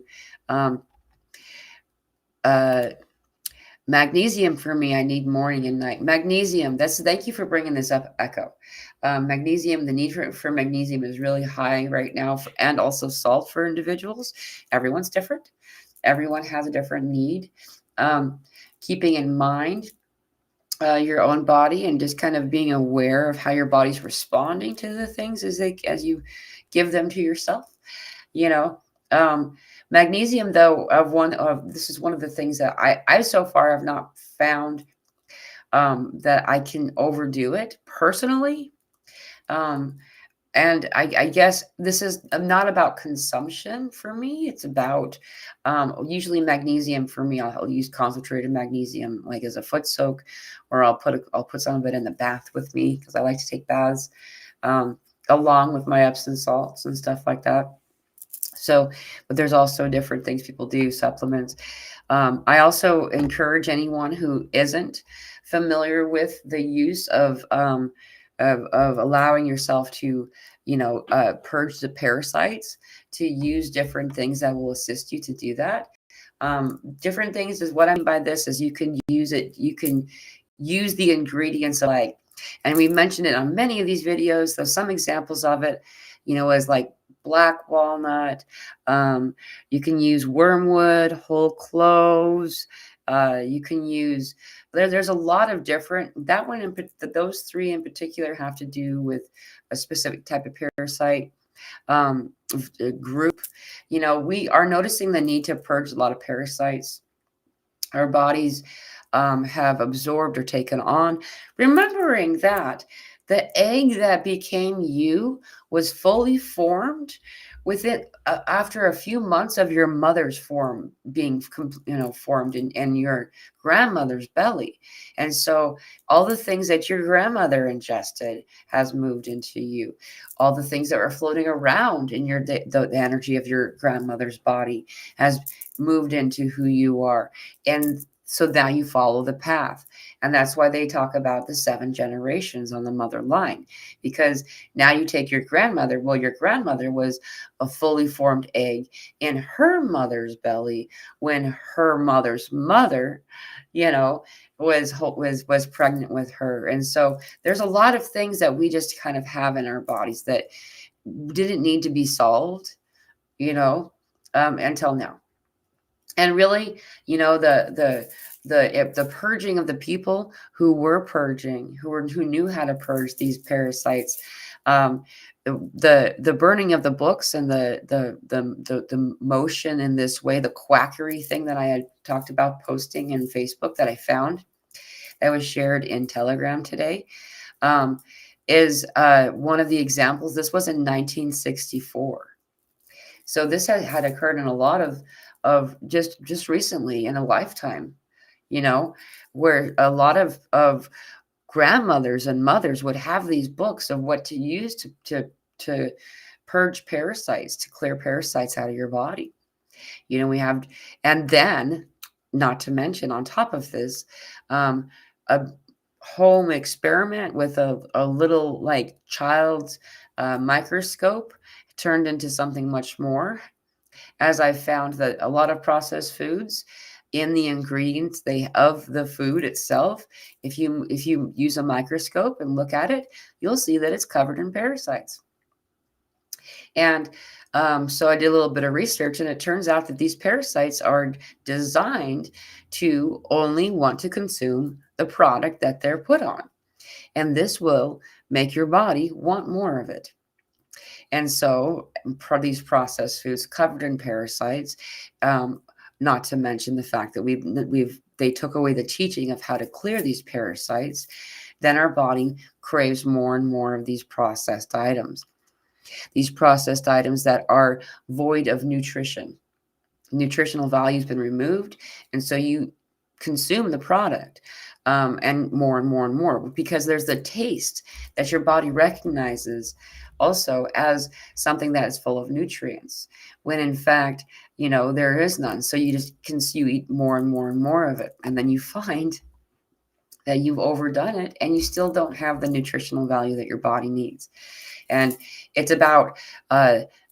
Magnesium for me, I need morning and night. Magnesium, thank you for bringing this up, Echo. Magnesium, the need for magnesium is really high right now, and also salt for individuals. Everyone's different. Everyone has a different need. Keeping in mind your own body and just kind of being aware of how your body's responding to the things as you give them to yourself. Magnesium, though, this is one of the things that I so far have not found that I can overdo it personally. And I guess this is not about consumption for me. It's about usually magnesium for me. I'll use concentrated magnesium like as a foot soak, or I'll put some of it in the bath with me because I like to take baths um, along with my Epsom salts and stuff like that. So, but there's also different things people do, supplements. I also encourage anyone who isn't familiar with the use of allowing yourself to, purge the parasites, to use different things that will assist you to do that. Different things is what I mean by this is you can use it. You can use the ingredients like, and we mentioned it on many of these videos. There's some examples of it, as like black walnut. Um, you can use wormwood, whole cloves. You can use there's a lot of different that one in those three in particular have to do with a specific type of parasite group. We are noticing the need to purge a lot of parasites our bodies have absorbed or taken on. Remembering that the egg that became you was fully formed within after a few months of your mother's form being formed in your grandmother's belly. And so all the things that your grandmother ingested has moved into you. All the things that were floating around in the energy of your grandmother's body has moved into who you are. And so now you follow the path. And that's why they talk about the 7 generations on the mother line, because now you take your grandmother. Well, your grandmother was a fully formed egg in her mother's belly when her mother's mother, you know, was pregnant with her. And so there's a lot of things that we just kind of have in our bodies that didn't need to be solved, until now. And really, the purging of the people who were purging, who knew how to purge these parasites, um, the burning of the books and the motion in this way, the quackery thing that I had talked about posting in Facebook that I found that was shared in Telegram today, um, is one of the examples. This was in 1964. So this had occurred in a lot of just recently in a lifetime, you know, where a lot of grandmothers and mothers would have these books of what to use to purge parasites, to clear parasites out of your body. We have, and then not to mention on top of this, a home experiment with a little like child's microscope turned into something much more, as I found that a lot of processed foods in the ingredients of the food itself, if you use a microscope and look at it, you'll see that it's covered in parasites. And so I did a little bit of research, and it turns out that these parasites are designed to only want to consume the product that they're put on. And this will make your body want more of it. And so these processed foods covered in parasites, not to mention the fact that they took away the teaching of how to clear these parasites, then our body craves more and more of these processed items. These processed items that are void of nutrition. Nutritional value has been removed, and so you consume the product and more and more and more, because there's the taste that your body recognizes also as something that is full of nutrients, when in fact, there is none. So you eat more and more and more of it, and then you find that you've overdone it and you still don't have the nutritional value that your body needs. And it's about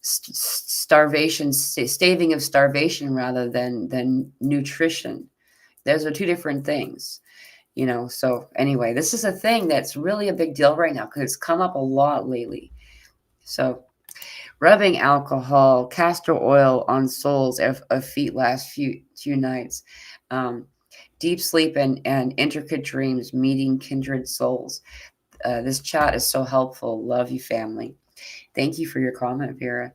starvation, staving of starvation rather than nutrition. Those are two different things, So anyway, this is a thing that's really a big deal right now because it's come up a lot lately. So rubbing alcohol, castor oil on soles of feet last few nights. Deep sleep and intricate dreams, meeting kindred souls. This chat is so helpful. Love you, family. Thank you for your comment, Vera.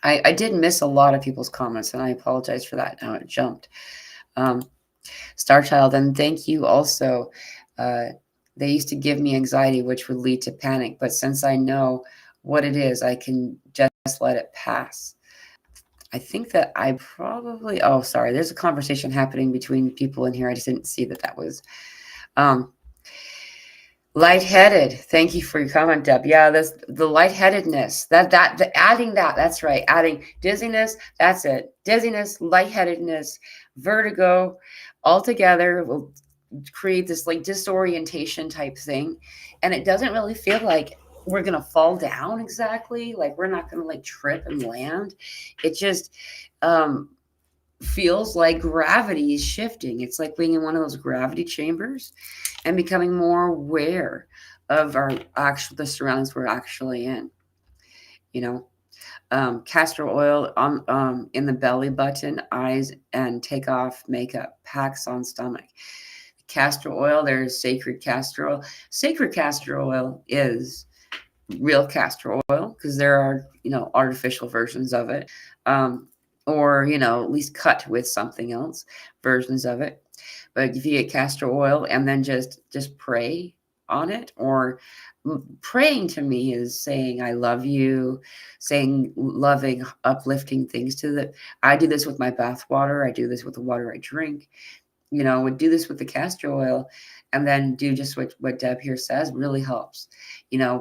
I did miss a lot of people's comments, and I apologize for that. Now it jumped. Starchild, and thank you also. They used to give me anxiety, which would lead to panic. But since I know what it is, I can just let it pass. I think that I probably, oh, sorry, there's a conversation happening between people in here. I just didn't see that that was um, lightheaded. Thank you for your comment, Deb. Yeah, that's the lightheadedness. Adding that. That's right. Adding dizziness. That's it. Dizziness, lightheadedness, vertigo, all together will create this like disorientation type thing, and it doesn't really feel like we're gonna fall down exactly. Like we're not gonna like trip and land. It just um, feels like gravity is shifting. It's like being in one of those gravity chambers and becoming more aware of our actual the surroundings we're actually in. You know, castor oil on in the belly button, eyes, and take off makeup. Packs on stomach. Castor oil. There's sacred castor oil. Sacred castor oil is real castor oil because there are artificial versions of it, or at least cut with something else versions of it. But if you get castor oil and then just pray on it, or praying to me is saying I love you, saying loving uplifting things to the I do this with my bath water, I do this with the water I drink, would do this with the castor oil, and then do just what Deb here says really helps.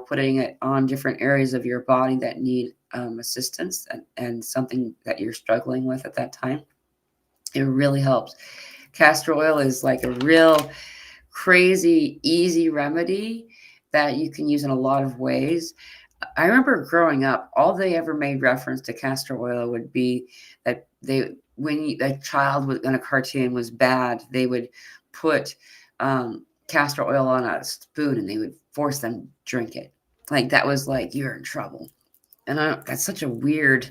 Putting it on different areas of your body that need assistance, and something that you're struggling with at that time. It really helps. Castor oil is like a real crazy, easy remedy that you can use in a lot of ways. I remember growing up, all they ever made reference to castor oil would be that a child in a cartoon was bad, they would put castor oil on a spoon and they would force them to drink it. Like that was like, you're in trouble. And that's such a weird,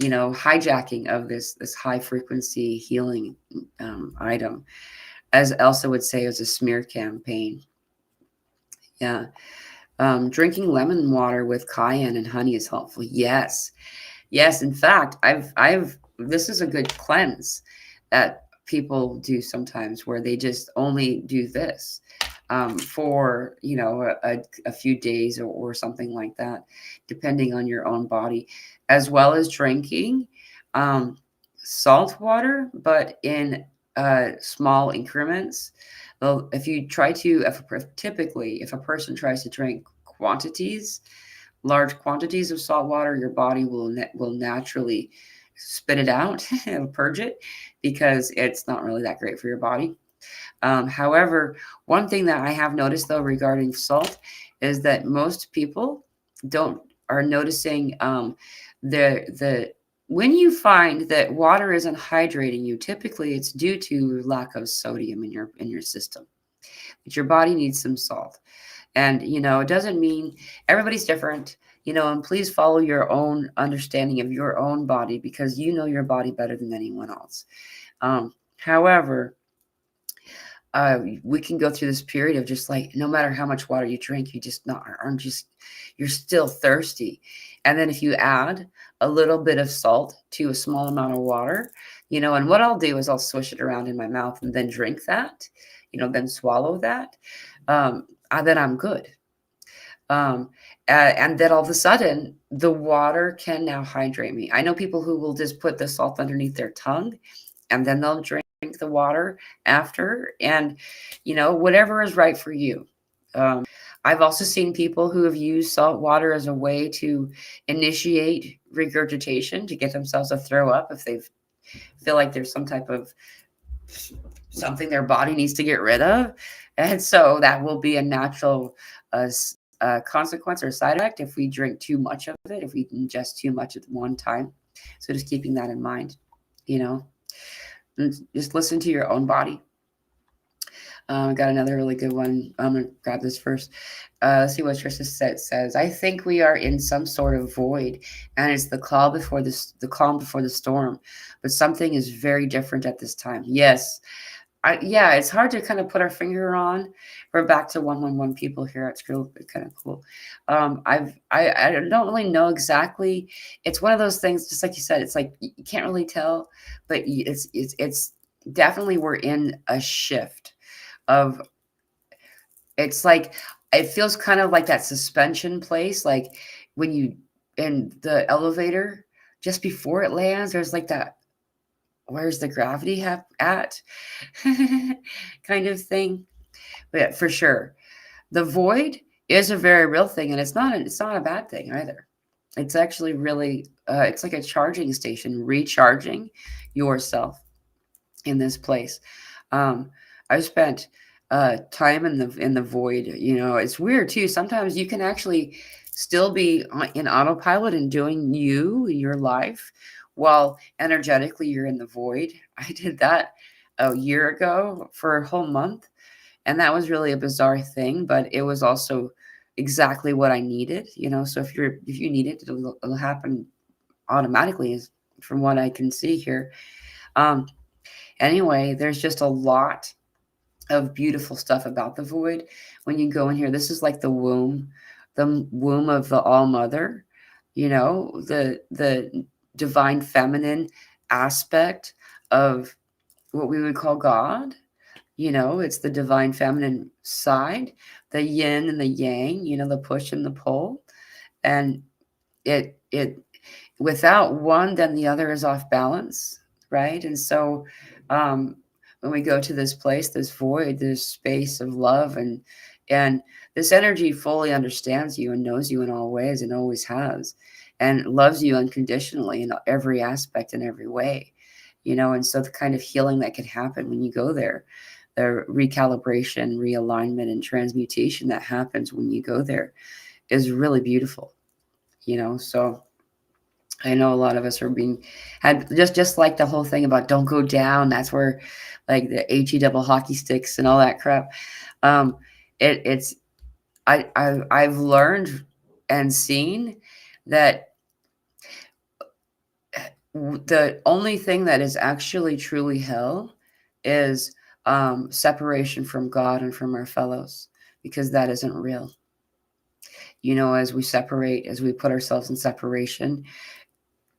hijacking of this high frequency healing item. As Elsa would say, it was a smear campaign. Yeah. Drinking lemon water with cayenne and honey is helpful. Yes. Yes. In fact, this is a good cleanse that people do sometimes where they just only do this for, a few days or something like that, depending on your own body, as well as drinking salt water, but in small increments. Well, typically, if a person tries to drink large quantities of salt water, your body will naturally spit it out and purge it because it's not really that great for your body. However, one thing that I have noticed though regarding salt is that most people are noticing the when you find that water isn't hydrating you, typically it's due to lack of sodium in your system. But your body needs some salt. And it doesn't mean everybody's different, and please follow your own understanding of your own body because you know your body better than anyone else. However, we can go through this period of just like no matter how much water you drink, you just you're still thirsty. And then if you add a little bit of salt to a small amount of water, and what I'll do is I'll swish it around in my mouth and then drink that, then swallow that, then I'm good. And then all of a sudden the water can now hydrate me. I know people who will just put the salt underneath their tongue and then they'll drink the water after, and whatever is right for you. I've also seen people who have used salt water as a way to initiate regurgitation to get themselves to throw up if they feel like there's some type of something their body needs to get rid of, and so that will be a natural consequence or side effect if we drink too much of it, if we ingest too much at one time. So just keeping that in mind, and just listen to your own body. Got another really good one. I'm gonna grab this first. Let's see what Trisha says. I think we are in some sort of void, and it's the calm before the storm. But something is very different at this time. Yes, it's hard to kind of put our finger on. We're back to 111 people here. It's kind of cool. I don't really know exactly. It's one of those things, just like you said. It's like you can't really tell, but it's definitely we're in a shift of. It's like it feels kind of like that suspension place, like when you in the elevator, just before it lands, there's like that, where's the gravity at kind of thing. But for sure, the void is a very real thing, and it's not a bad thing either. It's actually really it's like a charging station, recharging yourself in this place. Um, I've spent time in the void. It's weird too. Sometimes you can actually still be in autopilot and doing your life, while energetically you're in the void. I did that a year ago for a whole month, and that was really a bizarre thing, but it was also exactly what I needed. So if you need it, it'll happen automatically, from what I can see here. Um, Anyway, there's just a lot of beautiful stuff about the void when you go in here. This is like the womb of the All Mother, the divine feminine aspect of what we would call God. It's the divine feminine side, the yin and the yang, the push and the pull. And it without one, then the other is off balance, right? And so um, when we go to this place, this void, this space of love, and this energy fully understands you and knows you in all ways, and always has, and loves you unconditionally in every aspect, in every way. And so the kind of healing that can happen when you go there, the recalibration, realignment, and transmutation that happens when you go there is really beautiful. So I know a lot of us are being had just like the whole thing about don't go down. That's where, like, the HE double hockey sticks and all that crap. Um, it's I've learned and seen that the only thing that is actually truly hell is separation from God and from our fellows, because that isn't real. As we separate, as we put ourselves in separation,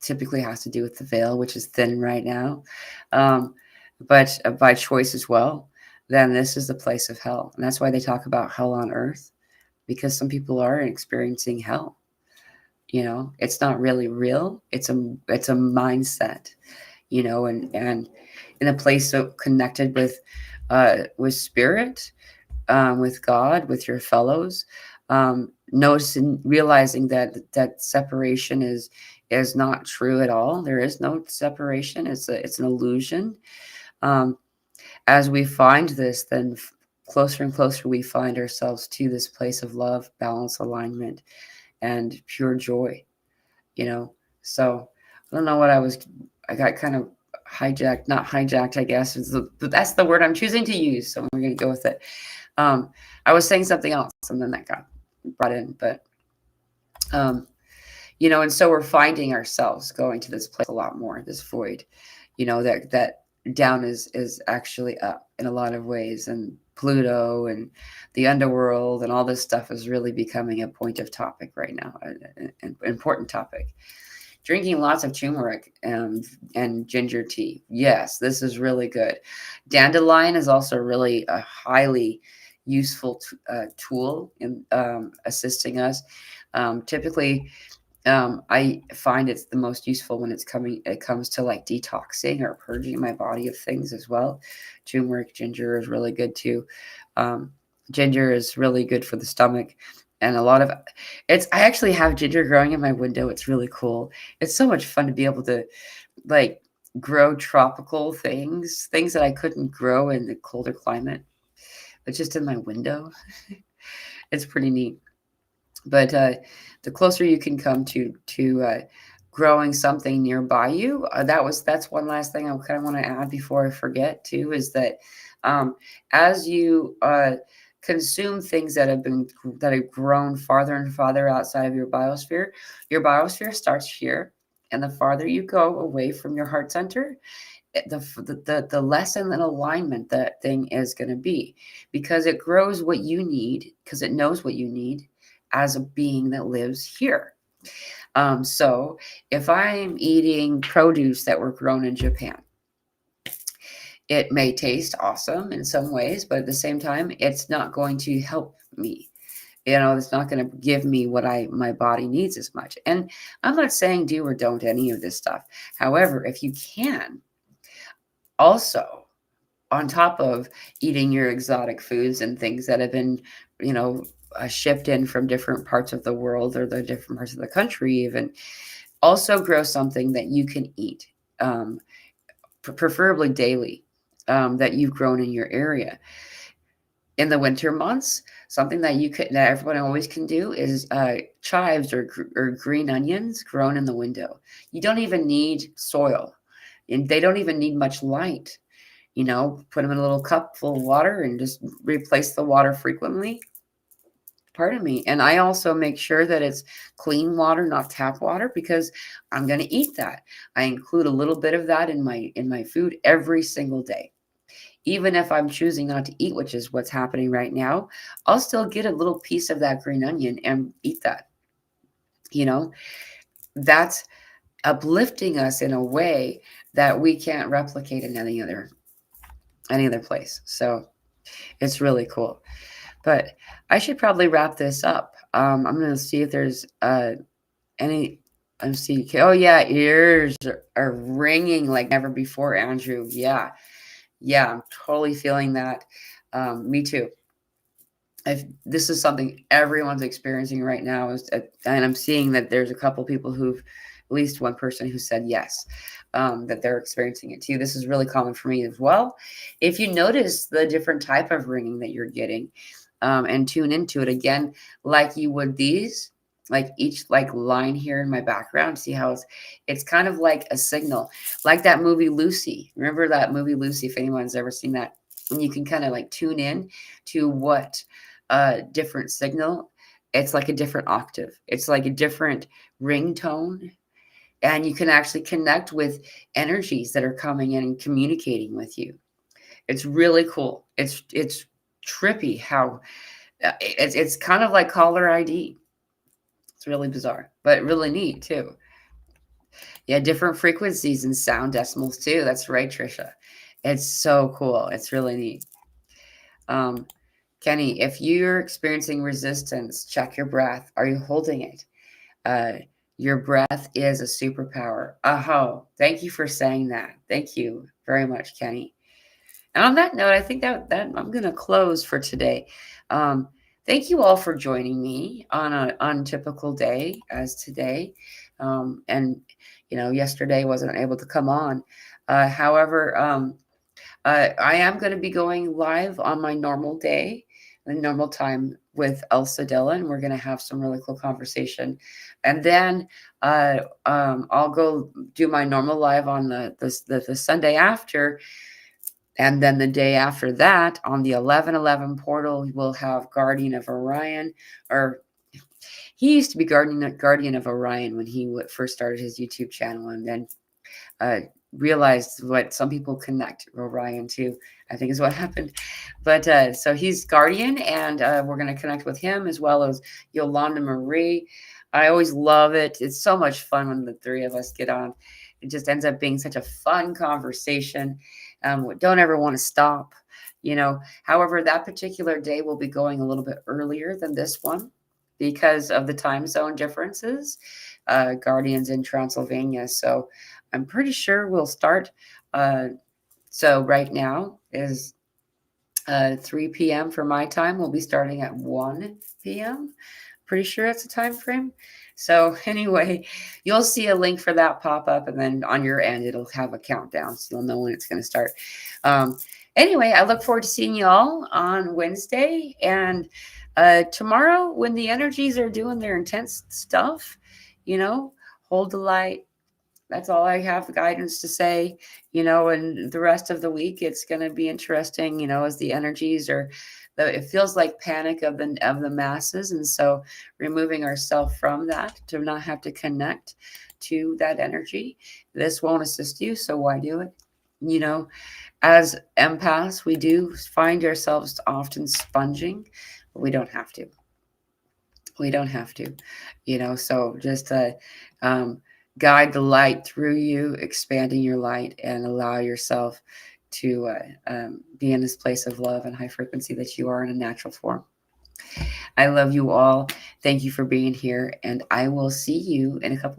typically has to do with the veil, which is thin right now, but by choice as well. Then this is the place of hell, and that's why they talk about hell on earth, because some people are experiencing hell. It's not really real. It's a mindset. And in a place so connected with spirit, with God, with your fellows, noticing, realizing that separation is not true at all. There is no separation. It's an illusion. Um, as we find this, then closer and closer we find ourselves to this place of love, balance, alignment, and pure joy. So I don't know what I got kind of hijacked, not hijacked, I guess, but that's the word I'm choosing to use. So we're going to go with it. I was saying something else, and then that got brought in, but and so we're finding ourselves going to this place a lot more, this void, that down is actually up in a lot of ways, and Pluto and the underworld and all this stuff is really becoming a point of topic right now, an important topic. Drinking lots of turmeric and ginger tea. Yes, this is really good. Dandelion is also really a highly useful tool in assisting us. Typically, I find it's the most useful when it comes to like detoxing or purging my body of things as well. Turmeric, ginger is really good too. Ginger is really good for the stomach. And a lot of I actually have ginger growing in my window. It's really cool. It's so much fun to be able to like grow tropical things that I couldn't grow in the colder climate, but just in my window. It's pretty neat. But the closer you can come to growing something nearby you, that's one last thing I kind of want to add before I forget too, is that as you consume things that have grown farther and farther outside of your biosphere starts here, and the farther you go away from your heart center, the less in alignment that thing is going to be, because it grows what you need, because it knows what you need as a being that lives here. So if I'm eating produce that were grown in Japan, it may taste awesome in some ways, but at the same time, it's not going to help me. It's not going to give me what my body needs as much. And I'm not saying do or don't any of this stuff. However, if you can, also on top of eating your exotic foods and things that have been, you know, shipped in from different parts of the world or the different parts of the country, even also grow something that you can eat, preferably daily, that you've grown in your area. In the winter months, something that everyone always can do is chives or green onions grown in the window. You don't even need soil, and they don't even need much light. Put them in a little cup full of water and just replace the water frequently. Pardon me. And I also make sure that it's clean water, not tap water, because I'm going to eat that. I include a little bit of that in my food every single day. Even if I'm choosing not to eat, which is what's happening right now, I'll still get a little piece of that green onion and eat that. That's uplifting us in a way that we can't replicate in any other place. So it's really cool. But I should probably wrap this up. I'm going to see if there's any. I'm seeing. Oh yeah, ears are ringing like never before, Andrew. Yeah, I'm totally feeling that. Me too. If this is something everyone's experiencing right now, and I'm seeing that there's a couple people at least one person who said yes, that they're experiencing it too. This is really common for me as well. If you notice the different type of ringing that you're getting, and tune into it again, like you would these, like each like line here in my background. See how it's kind of like a signal, like that movie Lucy. Remember that movie Lucy? If anyone's ever seen that, and you can kind of like tune in to what different signal. It's like a different octave. It's like a different ringtone, and you can actually connect with energies that are coming in and communicating with you. It's really cool. It's trippy how it's kind of like caller ID. It's really bizarre, but really neat too. Yeah, different frequencies and sound decimals too. That's right, Trisha. It's so cool. It's really neat. Um, Kenny, if you're experiencing resistance, check your breath. Are you holding it? Uh, your breath is a superpower. Oh, thank you for saying that. Thank you very much, Kenny. And on that note, I think that I'm going to close for today. Thank you all for joining me on an untypical day as today. And yesterday wasn't able to come on. However, I am going to be going live on my normal day, the normal time with Elsa Dilla, and we're going to have some really cool conversation. And then I'll go do my normal live on the Sunday after. And then the day after that, on the 11/11 portal, we'll have Guardian of Orion, or he used to be Guardian of Orion when he first started his YouTube channel, and then uh, realized what some people connect Orion to, I think is what happened. But so he's Guardian, and we're going to connect with him as well as Yolanda Marie. I always love it. It's so much fun when the three of us get on. It just ends up being such a fun conversation. Don't ever want to stop. However, that particular day will be going a little bit earlier than this one because of the time zone differences. Guardians in Transylvania. So I'm pretty sure we'll start. So right now is 3 p.m. for my time. We'll be starting at 1 p.m. Pretty sure that's the time frame. So anyway, you'll see a link for that pop up, and then on your end, it'll have a countdown, so you'll know when it's going to start. Anyway, I look forward to seeing you all on Wednesday and tomorrow when the energies are doing their intense stuff. Hold the light. That's all I have guidance to say, and the rest of the week, it's going to be interesting, as the energies it feels like panic of the masses. And so removing ourselves from that to not have to connect to that energy, this won't assist you. So why do it? As empaths, we do find ourselves often sponging, but we don't have to. So just guide the light through you, expanding your light, and allow yourself to be in this place of love and high frequency that you are in a natural form. I love you all. Thank you for being here, and I will see you in a couple